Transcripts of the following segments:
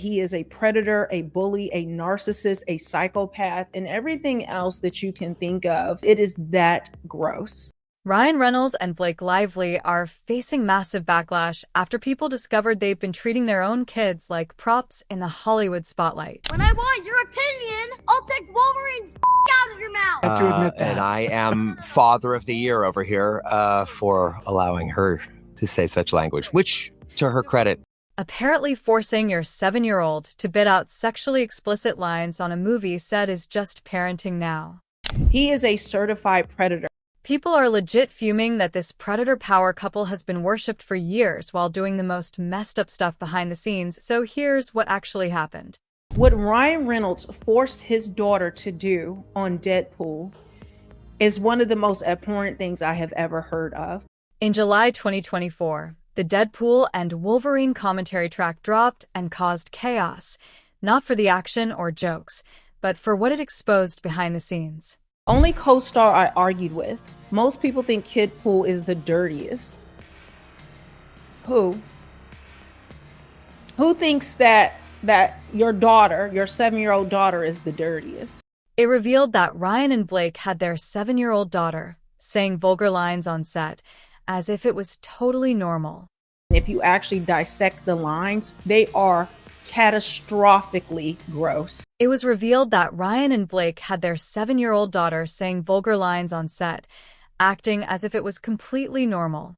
he is a predator, a bully, a narcissist, a psychopath, and everything else that you can think of. It is that gross. Ryan Reynolds and Blake Lively are facing massive backlash after people discovered they've been treating their own kids like props in the Hollywood spotlight. When I want your opinion, I'll take Wolverine's out of your mouth. I have to admit that. And I am Father of the Year over here for allowing her to say such language, which, to her credit. Apparently forcing your 7-year-old to bid out sexually explicit lines on a movie set is just parenting now. He is a certified predator. People are legit fuming that this predator power couple has been worshipped for years while doing the most messed up stuff behind the scenes, so here's what actually happened. What Ryan Reynolds forced his daughter to do on Deadpool is one of the most abhorrent things I have ever heard of. In July 2024, the Deadpool and Wolverine commentary track dropped and caused chaos, not for the action or jokes, but for what it exposed behind the scenes. Only co-star I argued with. Most people think Kidpool is the dirtiest. Who thinks that your daughter, your 7-year-old daughter, is the dirtiest? It revealed that Ryan and Blake had their 7-year-old daughter saying vulgar lines on set, as if it was totally normal. If you actually dissect the lines, they are catastrophically gross. It was revealed that Ryan and Blake had their 7-year-old daughter saying vulgar lines on set, acting as if it was completely normal.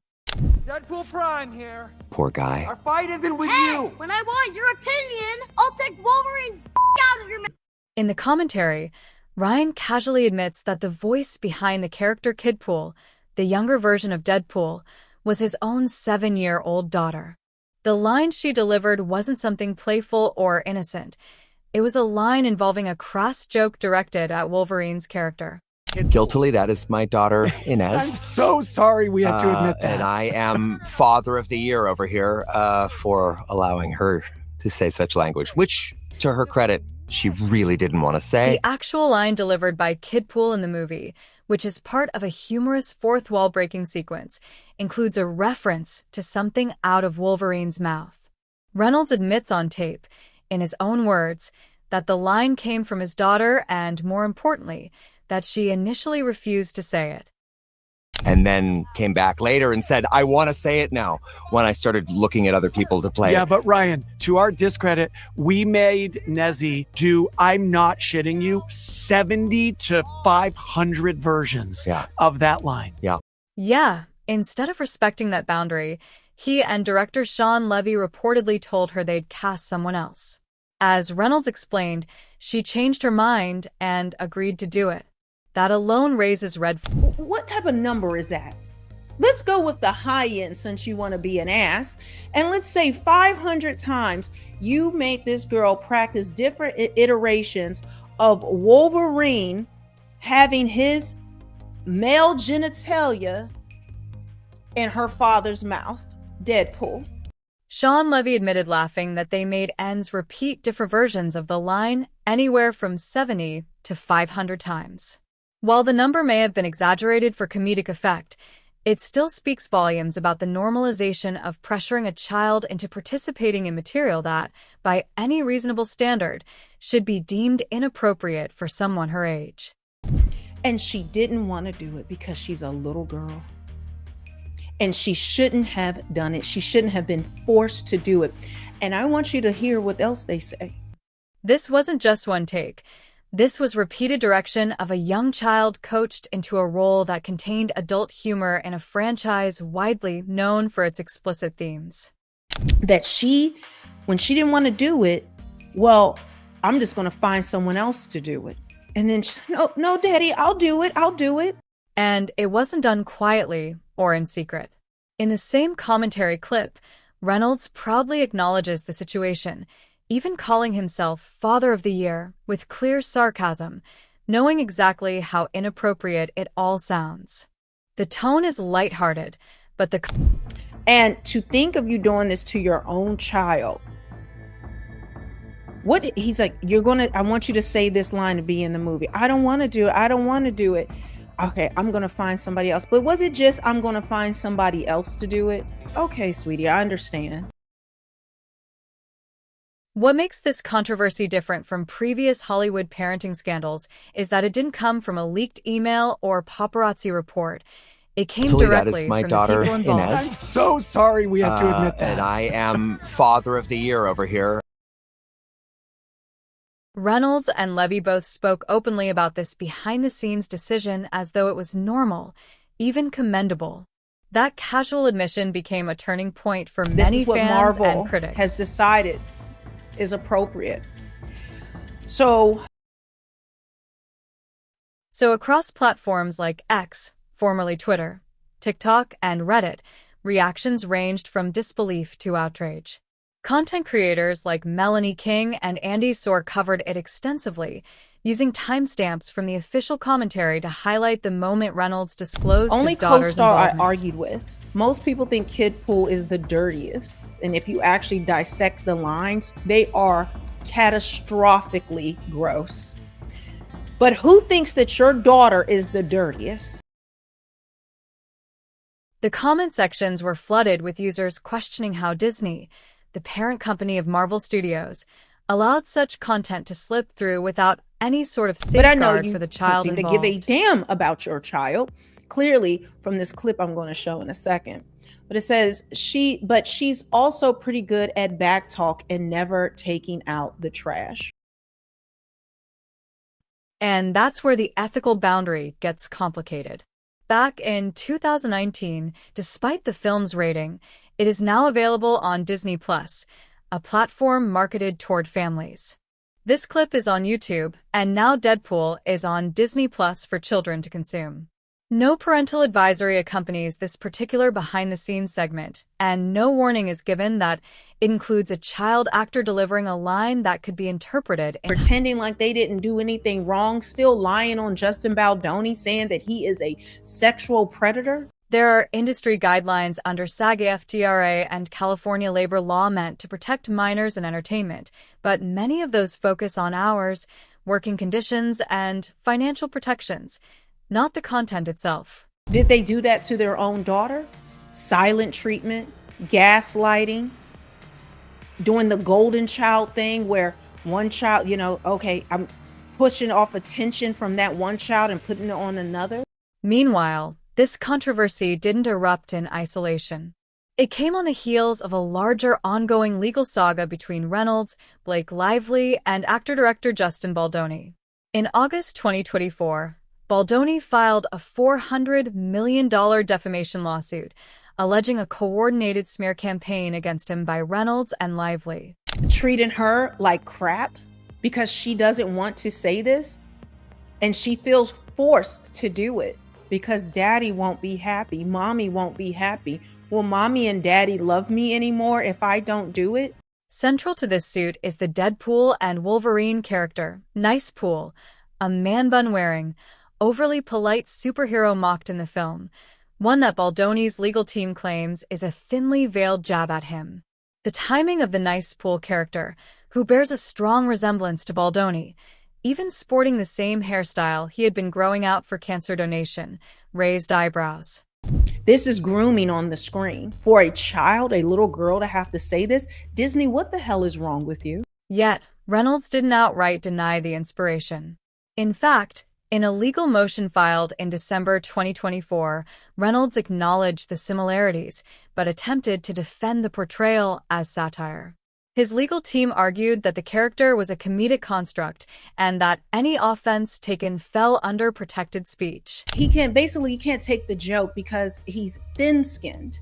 Deadpool Prime here. Poor guy. Our fight isn't with Hey, you. when I want your opinion, I'll take Wolverine's out of your mouth. In the commentary, Ryan casually admits that the voice behind the character Kidpool, the younger version of Deadpool, was his own 7-year-old daughter. The line she delivered wasn't something playful or innocent. It was a line involving a crass joke directed at Wolverine's character. Guiltily, that is my daughter, I'm Inez. so sorry we have to admit that. And I am Father of the Year over here for allowing her to say such language, which, to her credit, she really didn't want to say. The actual line delivered by Kidpool in the movie, which is part of a humorous fourth wall breaking sequence, includes a reference to something out of Wolverine's mouth. Reynolds admits on tape, in his own words, that the line came from his daughter and, more importantly, that she initially refused to say it. And then came back later and said, I want to say it now, when I started looking at other people to play Yeah, it. but Ryan, to our discredit, we made Nezzy do, I'm not shitting you, 70 to 500 versions of that line. Yeah, instead of respecting that boundary, he and director Shawn Levy reportedly told her they'd cast someone else. As Reynolds explained, she changed her mind and agreed to do it. That alone raises red flags. What type of number is that? Let's go with the high end since you want to be an ass. And let's say 500 times you made this girl practice different iterations of Wolverine having his male genitalia in her father's mouth. Deadpool. Shawn Levy admitted laughing that they made Enns repeat different versions of the line anywhere from 70 to 500 times. While the number may have been exaggerated for comedic effect, it still speaks volumes about the normalization of pressuring a child into participating in material that, by any reasonable standard, should be deemed inappropriate for someone her age. And she didn't want to do it because she's a little girl. And she shouldn't have done it. She shouldn't have been forced to do it. And I want you to hear what else they say. This wasn't just one take. This was repeated direction of a young child coached into a role that contained adult humor in a franchise widely known for its explicit themes. That when she didn't want to do it, well, I'm just going to find someone else to do it. And then, no, Daddy, I'll do it. And it wasn't done quietly or in secret. In the same commentary clip, Reynolds proudly acknowledges the situation, even calling himself Father of the Year with clear sarcasm, knowing exactly how inappropriate it all sounds. The tone is lighthearted, but And to think of you doing this to your own child. He's like, I want you to say this line to be in the movie. I don't want to do it. Okay, I'm going to find somebody else. But was it just, I'm going to find somebody else to do it? Okay, sweetie, I understand. What makes this controversy different from previous Hollywood parenting scandals is that it didn't come from a leaked email or paparazzi report. It came directly is my from daughter, the people involved. I'm so sorry we have to admit that. And I am father of the year over here. Reynolds and Levy both spoke openly about this behind-the-scenes decision as though it was normal, even commendable. That casual admission became a turning point for many fans and critics. Has decided is appropriate. So across platforms like X, formerly Twitter, TikTok, and Reddit, reactions ranged from disbelief to outrage. Content creators like Melanie King and Andy Soar covered it extensively, using timestamps from the official commentary to highlight the moment Reynolds disclosed his daughter's involvement. I argued with. Most people think kid pool is the dirtiest. And if you actually dissect the lines, they are catastrophically gross. But who thinks that your daughter is the dirtiest? The comment sections were flooded with users questioning how Disney, the parent company of Marvel Studios, allowed such content to slip through without any sort of safeguard for the child involved. But I know you seem to give a damn about your child. Clearly, from this clip I'm going to show in a second. But it says, she's also pretty good at back talk and never taking out the trash. And that's where the ethical boundary gets complicated. Back in 2019, despite the film's rating, it is now available on Disney+, a platform marketed toward families. This clip is on YouTube, and now Deadpool is on Disney+ for children to consume. No parental advisory accompanies this particular behind-the-scenes segment, and no warning is given that it includes a child actor delivering a line that could be interpreted pretending like they didn't do anything wrong, still lying on Justin Baldoni, saying that he is a sexual predator. There are industry guidelines under SAG-AFTRA and California labor law meant to protect minors in entertainment, but many of those focus on hours, working conditions, and financial protections, not the content itself. Did they do that to their own daughter? Silent treatment, gaslighting, doing the golden child thing where one child, okay, I'm pushing off attention from that one child and putting it on another. Meanwhile, this controversy didn't erupt in isolation. It came on the heels of a larger ongoing legal saga between Reynolds, Blake Lively, and actor-director Justin Baldoni. In August 2024, Baldoni filed a $400 million defamation lawsuit, alleging a coordinated smear campaign against him by Reynolds and Lively. Treating her like crap because she doesn't want to say this, and she feels forced to do it because daddy won't be happy, mommy won't be happy. Will mommy and daddy love me anymore if I don't do it? Central to this suit is the Deadpool and Wolverine character, Nice Pool, a man bun-wearing, overly polite superhero mocked in the film, one that Baldoni's legal team claims is a thinly veiled jab at him. The timing of the Nice Pool character, who bears a strong resemblance to Baldoni, even sporting the same hairstyle he had been growing out for cancer donation, raised eyebrows. This is grooming on the screen. For a child, a little girl, to have to say this, Disney, what the hell is wrong with you? Yet, Reynolds didn't outright deny the inspiration. In fact, in a legal motion filed in December 2024, Reynolds acknowledged the similarities, but attempted to defend the portrayal as satire. His legal team argued that the character was a comedic construct and that any offense taken fell under protected speech. He can't take the joke because he's thin-skinned.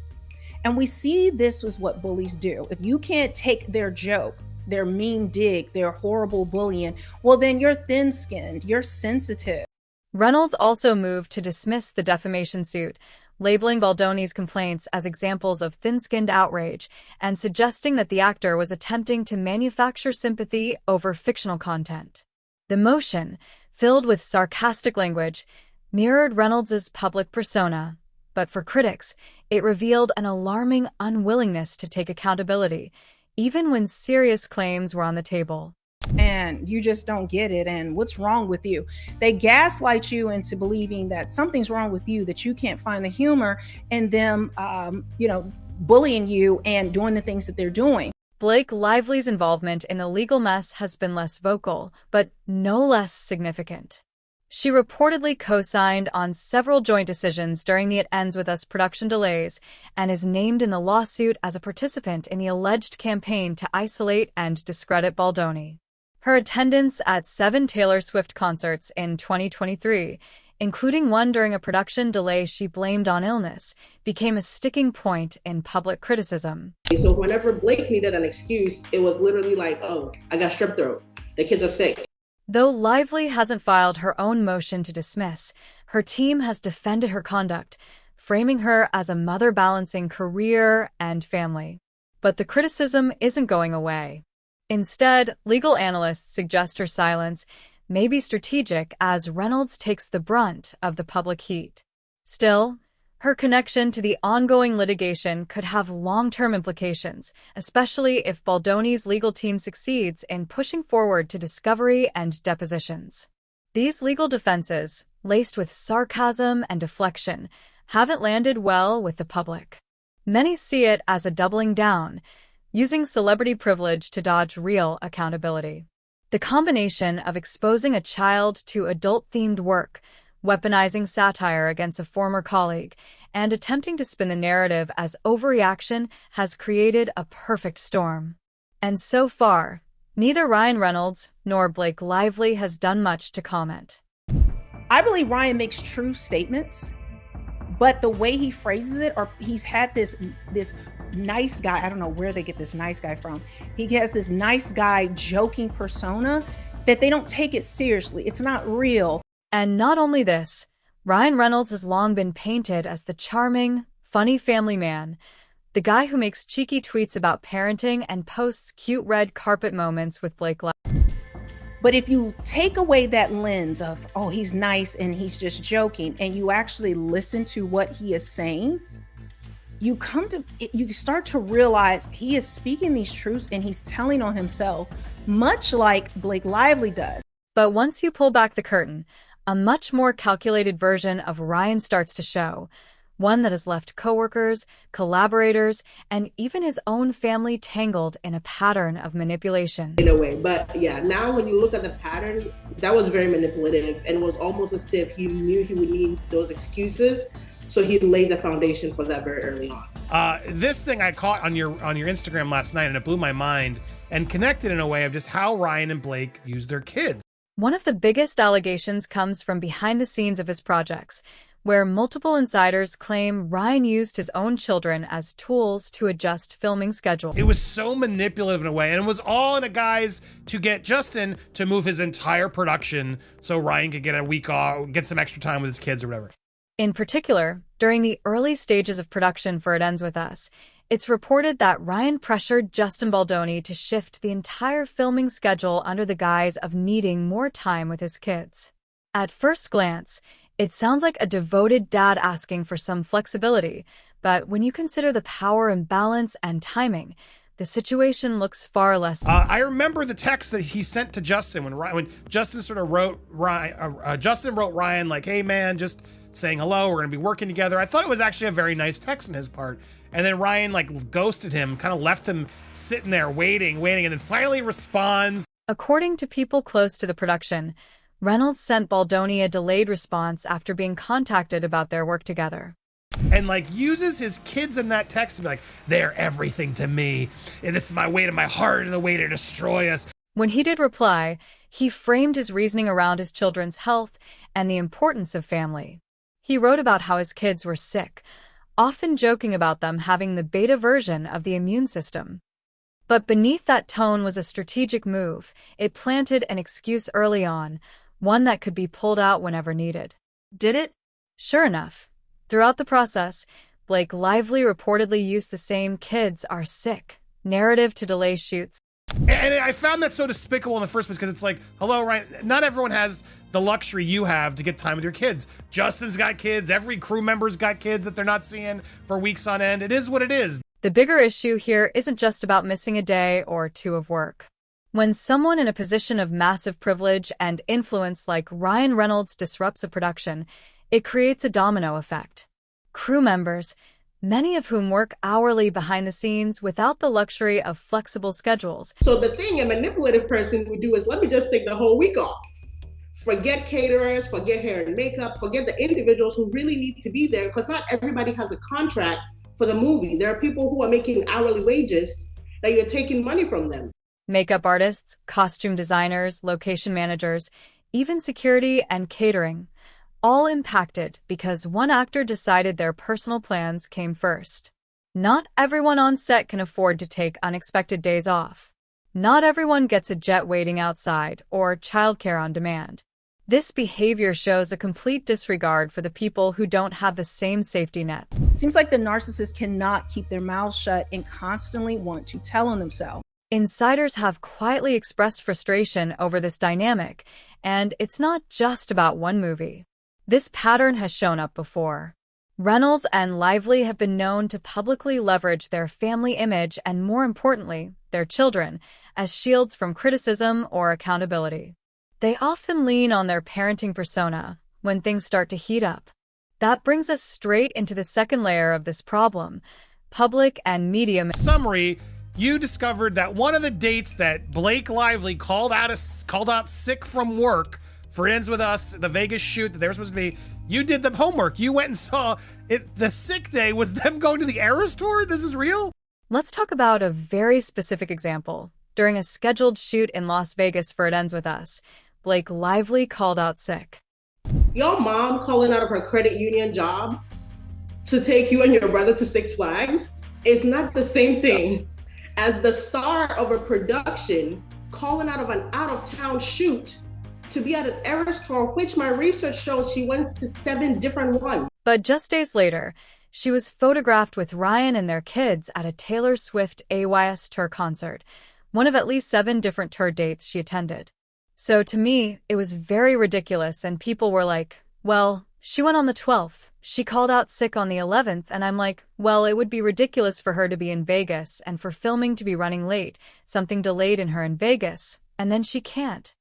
And we see this is what bullies do. If you can't take their joke, their mean dig, their horrible bullying, well, then you're thin-skinned, you're sensitive. Reynolds also moved to dismiss the defamation suit, labeling Baldoni's complaints as examples of thin-skinned outrage and suggesting that the actor was attempting to manufacture sympathy over fictional content. The motion, filled with sarcastic language, mirrored Reynolds' public persona, but for critics, it revealed an alarming unwillingness to take accountability, even when serious claims were on the table. And you just don't get it. And what's wrong with you? They gaslight you into believing that something's wrong with you, that you can't find the humor in them, bullying you and doing the things that they're doing. Blake Lively's involvement in the legal mess has been less vocal, but no less significant. She reportedly co-signed on several joint decisions during the It Ends With Us production delays and is named in the lawsuit as a participant in the alleged campaign to isolate and discredit Baldoni. Her attendance at 7 Taylor Swift concerts in 2023, including one during a production delay she blamed on illness, became a sticking point in public criticism. So whenever Blake needed an excuse, it was literally like, oh, I got strep throat. The kids are sick. Though Lively hasn't filed her own motion to dismiss, her team has defended her conduct, framing her as a mother balancing career and family. But the criticism isn't going away. Instead, legal analysts suggest her silence may be strategic as Reynolds takes the brunt of the public heat. Still, her connection to the ongoing litigation could have long-term implications, especially if Baldoni's legal team succeeds in pushing forward to discovery and depositions. These legal defenses, laced with sarcasm and deflection, haven't landed well with the public. Many see it as a doubling down, using celebrity privilege to dodge real accountability. The combination of exposing a child to adult-themed work, weaponizing satire against a former colleague, and attempting to spin the narrative as overreaction has created a perfect storm. And so far, neither Ryan Reynolds nor Blake Lively has done much to comment. I believe Ryan makes true statements, but the way he phrases it, or he's had this nice guy, I don't know where they get this nice guy from. He has this nice guy joking persona that they don't take it seriously. It's not real. And not only this, Ryan Reynolds has long been painted as the charming, funny family man, the guy who makes cheeky tweets about parenting and posts cute red carpet moments with Blake Lively. But if you take away that lens of, oh, he's nice and he's just joking, and you actually listen to what he is saying, you start to realize he is speaking these truths and he's telling on himself, much like Blake Lively does. But once you pull back the curtain, a much more calculated version of Ryan starts to show, one that has left coworkers, collaborators, and even his own family tangled in a pattern of manipulation. In a way, but yeah, now when you look at the pattern, that was very manipulative, and it was almost as if he knew he would need those excuses, so he laid the foundation for that very early on. This thing I caught on your Instagram last night, and it blew my mind and connected in a way of just how Ryan and Blake use their kids. One of the biggest allegations comes from behind the scenes of his projects, where multiple insiders claim Ryan used his own children as tools to adjust filming schedules. It was so manipulative in a way, and it was all in a guise to get Justin to move his entire production so Ryan could get a week off, get some extra time with his kids or whatever. In particular, during the early stages of production for It Ends With Us, it's reported that Ryan pressured Justin Baldoni to shift the entire filming schedule under the guise of needing more time with his kids. At first glance, it sounds like a devoted dad asking for some flexibility, but when you consider the power imbalance and timing, the situation looks far less. I remember the text that he sent to Justin when Justin sort of wrote Ryan. Justin wrote Ryan like, "Hey man, just saying hello. We're gonna be working together." I thought it was actually a very nice text on his part. And then Ryan like ghosted him, kind of left him sitting there waiting, and then finally responds. According to people close to the production, Reynolds sent Baldoni a delayed response after being contacted about their work together. And like uses his kids in that text to be like, "They're everything to me, and it's my way to my heart and the way to destroy us." When he did reply, he framed his reasoning around his children's health and the importance of family. He wrote about how his kids were sick, often joking about them having the beta version of the immune system. But beneath that tone was a strategic move. It planted an excuse early on, one that could be pulled out whenever needed. Did it? Sure enough. Throughout the process, Blake Lively reportedly used the same "kids are sick" narrative to delay shoots. And I found that so despicable in the first place because it's like, hello, Ryan, not everyone has the luxury you have to get time with your kids. Justin's got kids. Every crew member's got kids that they're not seeing for weeks on end. It is what it is. The bigger issue here isn't just about missing a day or two of work. When someone in a position of massive privilege and influence like Ryan Reynolds disrupts a production, it creates a domino effect. Crew members, many of whom work hourly behind the scenes without the luxury of flexible schedules. So the thing a manipulative person would do is, let me just take the whole week off. Forget caterers, forget hair and makeup, forget the individuals who really need to be there, because not everybody has a contract for the movie. There are people who are making hourly wages that you're taking money from them. Makeup artists, costume designers, location managers, even security and catering, all impacted because one actor decided their personal plans came first. Not everyone on set can afford to take unexpected days off. Not everyone gets a jet waiting outside or childcare on demand. This behavior shows a complete disregard for the people who don't have the same safety net. Seems like the narcissists cannot keep their mouths shut and constantly want to tell on themselves. Insiders have quietly expressed frustration over this dynamic, and it's not just about one movie. This pattern has shown up before. Reynolds and Lively have been known to publicly leverage their family image and, more importantly, their children, as shields from criticism or accountability. They often lean on their parenting persona when things start to heat up. That brings us straight into the second layer of this problem: public and media. Summary: you discovered that one of the dates that Blake Lively called out sick from work for It Ends With Us, the Vegas shoot that they were supposed to be, you did the homework. You went and saw it. The sick day was them going to the Eras tour? This is real? Let's talk about a very specific example. During a scheduled shoot in Las Vegas for It Ends With Us, Blake Lively called out sick. Your mom calling out of her credit union job to take you and your brother to Six Flags is not the same thing as the star of a production calling out of an out-of-town shoot to be at an Eras tour, which my research shows she went to 7 different ones. But just days later, she was photographed with Ryan and their kids at a Taylor Swift AYS tour concert, one of at least 7 different tour dates she attended. So to me, it was very ridiculous, and people were like, well, she went on the 12th. She called out sick on the 11th, and I'm like, well, it would be ridiculous for her to be in Vegas and for filming to be running late, something delayed in her in Vegas, and then she can't.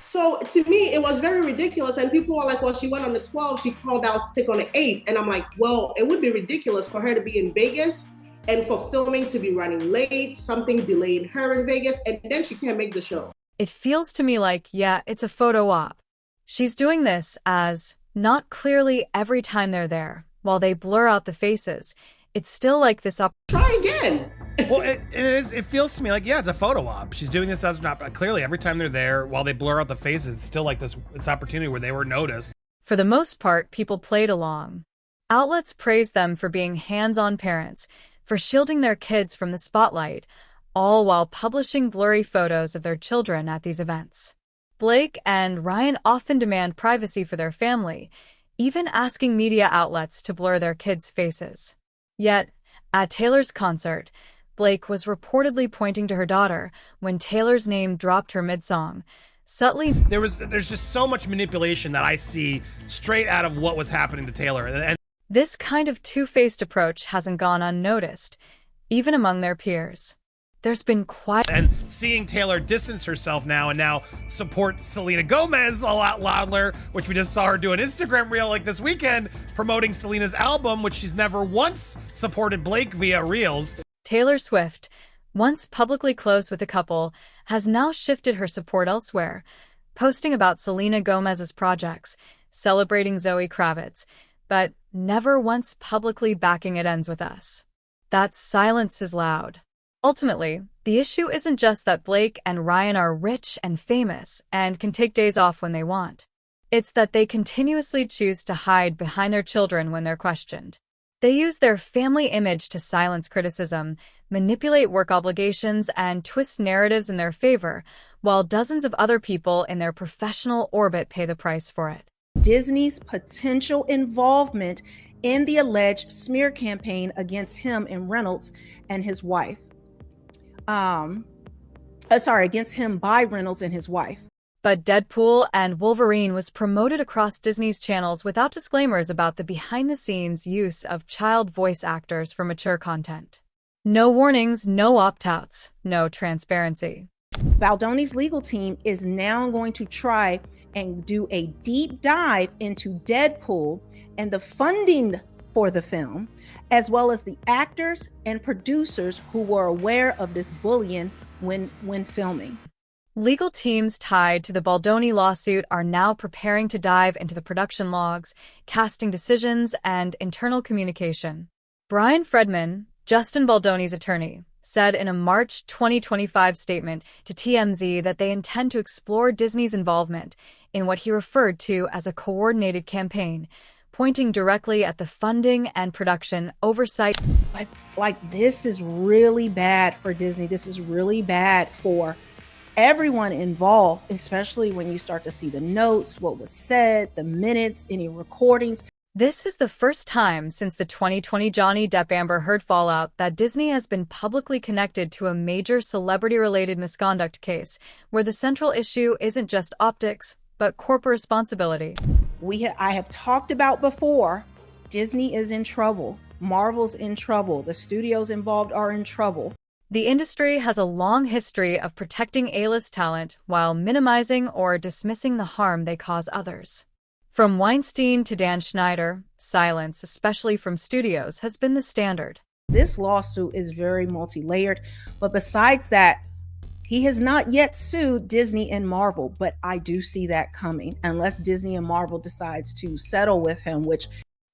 So to me, it was very ridiculous, and people were like, well, she went on the 12th, she called out sick on the 8th, and I'm like, well, it would be ridiculous for her to be in Vegas and for filming to be running late, something delayed her in Vegas, and then she can't make the show. It feels to me like, yeah, it's a photo op. She's doing this as not clearly every time they're there, while they blur out the faces. It's still like this up. Try again. Well, it feels to me like, yeah, it's a photo op. She's doing this as not clearly every time they're there, while they blur out the faces. It's still like this opportunity where they were noticed. For the most part, people played along. Outlets praised them for being hands-on parents, for shielding their kids from the spotlight, all while publishing blurry photos of their children at these events. Blake and Ryan often demand privacy for their family, even asking media outlets to blur their kids' faces. Yet, at Taylor's concert, Blake was reportedly pointing to her daughter when Taylor's name dropped her mid-song, subtly. There's just so much manipulation that I see straight out of what was happening to Taylor. And this kind of two-faced approach hasn't gone unnoticed, even among their peers. There's been quite... And seeing Taylor distance herself now and now support Selena Gomez a lot louder, which we just saw her do an Instagram reel like this weekend, promoting Selena's album, which she's never once supported Blake via reels. Taylor Swift, once publicly close with the couple, has now shifted her support elsewhere, posting about Selena Gomez's projects, celebrating Zoe Kravitz, but never once publicly backing It Ends With Us. That silence is loud. Ultimately, the issue isn't just that Blake and Ryan are rich and famous and can take days off when they want. It's that they continuously choose to hide behind their children when they're questioned. They use their family image to silence criticism, manipulate work obligations, and twist narratives in their favor, while dozens of other people in their professional orbit pay the price for it. Disney's potential involvement in the alleged smear campaign against him and Reynolds and his wife. Against him by Reynolds and his wife. But Deadpool and Wolverine was promoted across Disney's channels without disclaimers about the behind-the-scenes use of child voice actors for mature content. No warnings, no opt-outs, no transparency. Baldoni's legal team is now going to try and do a deep dive into Deadpool and the funding for the film, as well as the actors and producers who were aware of this bullying when filming. Legal teams tied to the Baldoni lawsuit are now preparing to dive into the production logs, casting decisions, and internal communication. Brian Fredman, Justin Baldoni's attorney, said in a March 2025 statement to TMZ that they intend to explore Disney's involvement in what he referred to as a coordinated campaign, pointing directly at the funding and production oversight. But this is really bad for Disney. This is really bad for everyone involved, especially when you start to see the notes, what was said, the minutes, any recordings. This is the first time since the 2020 Johnny Depp Amber Heard fallout that Disney has been publicly connected to a major celebrity-related misconduct case, where the central issue isn't just optics, but corporate responsibility. I have talked about before, Disney is in trouble. Marvel's in trouble. The studios involved are in trouble. The industry has a long history of protecting A-list talent while minimizing or dismissing the harm they cause others. From Weinstein to Dan Schneider, silence, especially from studios, has been the standard. This lawsuit is very multi-layered, but besides that, he has not yet sued Disney and Marvel, but I do see that coming unless Disney and Marvel decides to settle with him, which...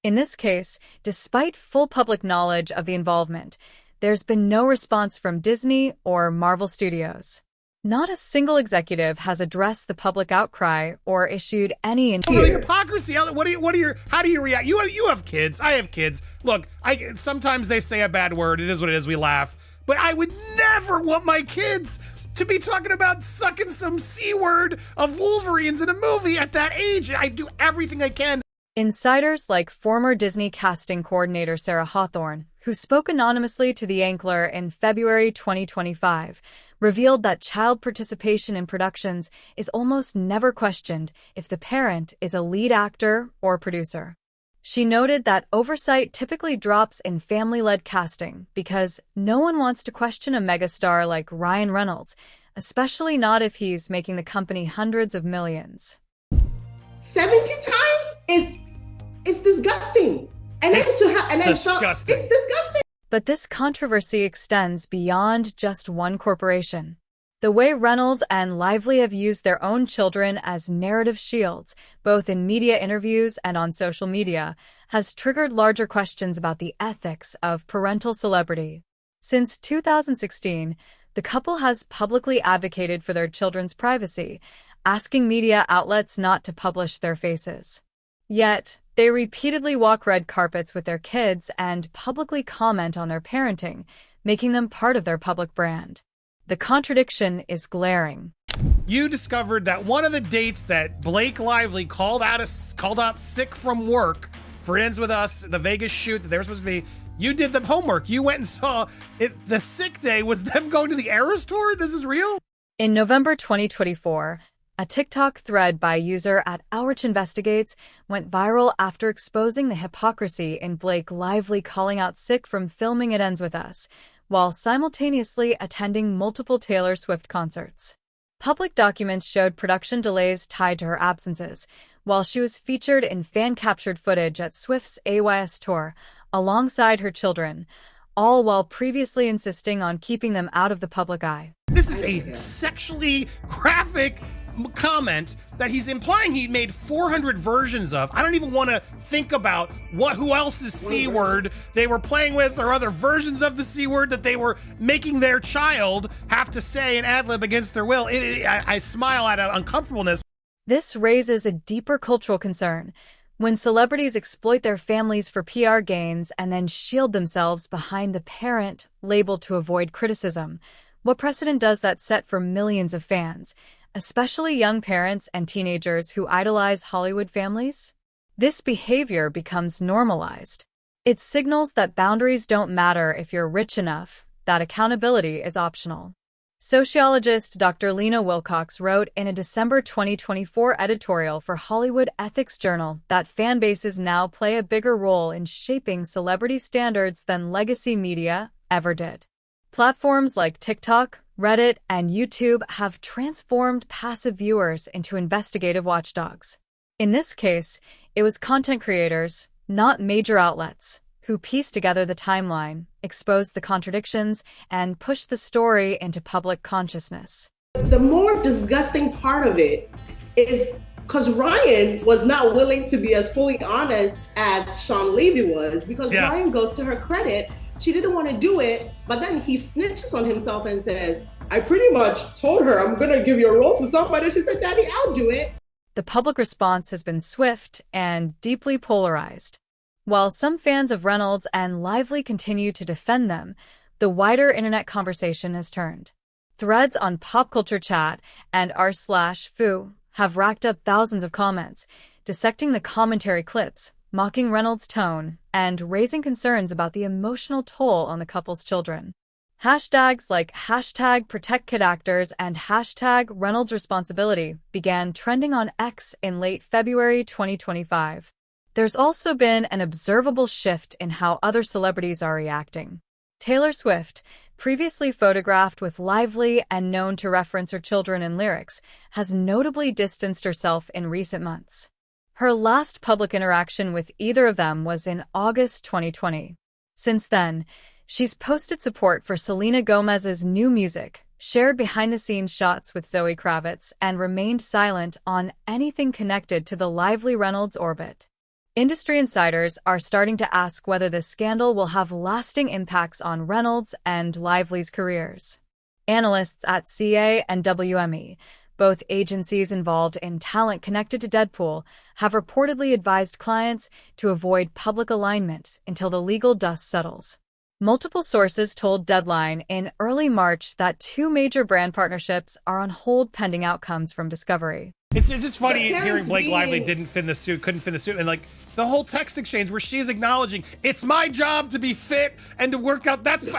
In this case, despite full public knowledge of the involvement, there's been no response from Disney or Marvel Studios. Not a single executive has addressed the public outcry or issued any... The hypocrisy. How do you react? You have kids. I have kids. Look, sometimes they say a bad word. It is what it is. We laugh. But I would never want my kids to be talking about sucking some C word of Wolverines in a movie at that age. I do everything I can. Insiders like former Disney casting coordinator Sarah Hawthorne, who spoke anonymously to The Ankler in February 2025, revealed that child participation in productions is almost never questioned if the parent is a lead actor or producer. She noted that oversight typically drops in family-led casting because no one wants to question a megastar like Ryan Reynolds, especially not if he's making the company hundreds of millions. 70 times is disgusting. It's disgusting. But this controversy extends beyond just one corporation. The way Reynolds and Lively have used their own children as narrative shields, both in media interviews and on social media, has triggered larger questions about the ethics of parental celebrity. Since 2016, the couple has publicly advocated for their children's privacy, asking media outlets not to publish their faces. Yet, they repeatedly walk red carpets with their kids and publicly comment on their parenting, making them part of their public brand. The contradiction is glaring. You discovered that one of the dates that Blake Lively called out sick from work for It Ends With Us, the Vegas shoot that they were supposed to be, you did the homework. You went and saw it. The sick day was them going to the Eras tour? This is real? In November 2024, a TikTok thread by user @outrage went viral after exposing the hypocrisy in Blake Lively calling out sick from filming It Ends With Us, while simultaneously attending multiple Taylor Swift concerts. Public documents showed production delays tied to her absences, while she was featured in fan-captured footage at Swift's AYS tour, alongside her children, all while previously insisting on keeping them out of the public eye. This is a sexually graphic comment that he's implying he made 400 versions of. I don't even want to think about who else's C word they were playing with or other versions of the C word that they were making their child have to say and ad-lib against their will. I smile at uncomfortableness. This raises a deeper cultural concern. When celebrities exploit their families for PR gains and then shield themselves behind the parent label to avoid criticism, what precedent does that set for millions of fans, especially young parents and teenagers who idolize Hollywood families? This behavior becomes normalized. It signals that boundaries don't matter if you're rich enough, that accountability is optional. Sociologist Dr. Lena Wilcox wrote in a December 2024 editorial for Hollywood Ethics Journal that fan bases now play a bigger role in shaping celebrity standards than legacy media ever did. Platforms like TikTok, Reddit, and YouTube have transformed passive viewers into investigative watchdogs. In this case, it was content creators, not major outlets, who pieced together the timeline, exposed the contradictions, and pushed the story into public consciousness. The more disgusting part of it is because Ryan was not willing to be as fully honest as Sean Levy was, because Ryan goes to her credit. She didn't want to do it, but then he snitches on himself and says, I pretty much told her I'm going to give your role to somebody. She said, Daddy, I'll do it. The public response has been swift and deeply polarized. While some fans of Reynolds and Lively continue to defend them, the wider internet conversation has turned. Threads on pop culture chat and r/foo have racked up thousands of comments, dissecting the commentary clips, mocking Reynolds' tone, and raising concerns about the emotional toll on the couple's children. Hashtags like #ProtectKidActors and #ReynoldsResponsibility began trending on X in late February 2025. There's also been an observable shift in how other celebrities are reacting. Taylor Swift, previously photographed with Lively and known to reference her children in lyrics, has notably distanced herself in recent months. Her last public interaction with either of them was in August 2020. Since then, she's posted support for Selena Gomez's new music, shared behind-the-scenes shots with Zoe Kravitz, and remained silent on anything connected to the Lively-Reynolds orbit. Industry insiders are starting to ask whether this scandal will have lasting impacts on Reynolds and Lively's careers. Analysts at CA and WME, both agencies involved in talent connected to Deadpool, have reportedly advised clients to avoid public alignment until the legal dust settles. Multiple sources told Deadline in early March that 2 major brand partnerships are on hold pending outcomes from discovery. It's just funny hearing Blake Lively couldn't fin the suit, and like the whole text exchange where she's acknowledging it's my job to be fit and to work out. It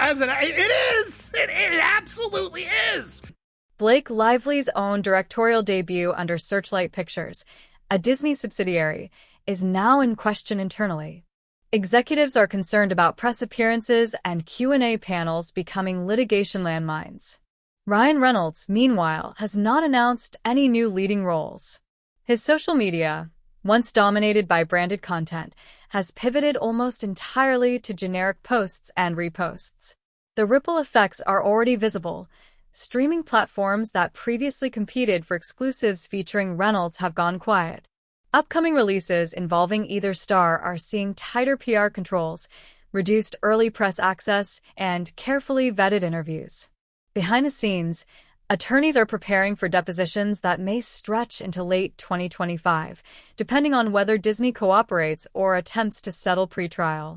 absolutely is. Blake Lively's own directorial debut under Searchlight Pictures, a Disney subsidiary, is now in question internally. Executives are concerned about press appearances and Q&A panels becoming litigation landmines. Ryan Reynolds, meanwhile, has not announced any new leading roles. His social media, once dominated by branded content, has pivoted almost entirely to generic posts and reposts. The ripple effects are already visible. Streaming platforms that previously competed for exclusives featuring Reynolds have gone quiet. Upcoming releases involving either star are seeing tighter PR controls, reduced early press access, and carefully vetted interviews. Behind the scenes, attorneys are preparing for depositions that may stretch into late 2025, depending on whether Disney cooperates or attempts to settle pretrial.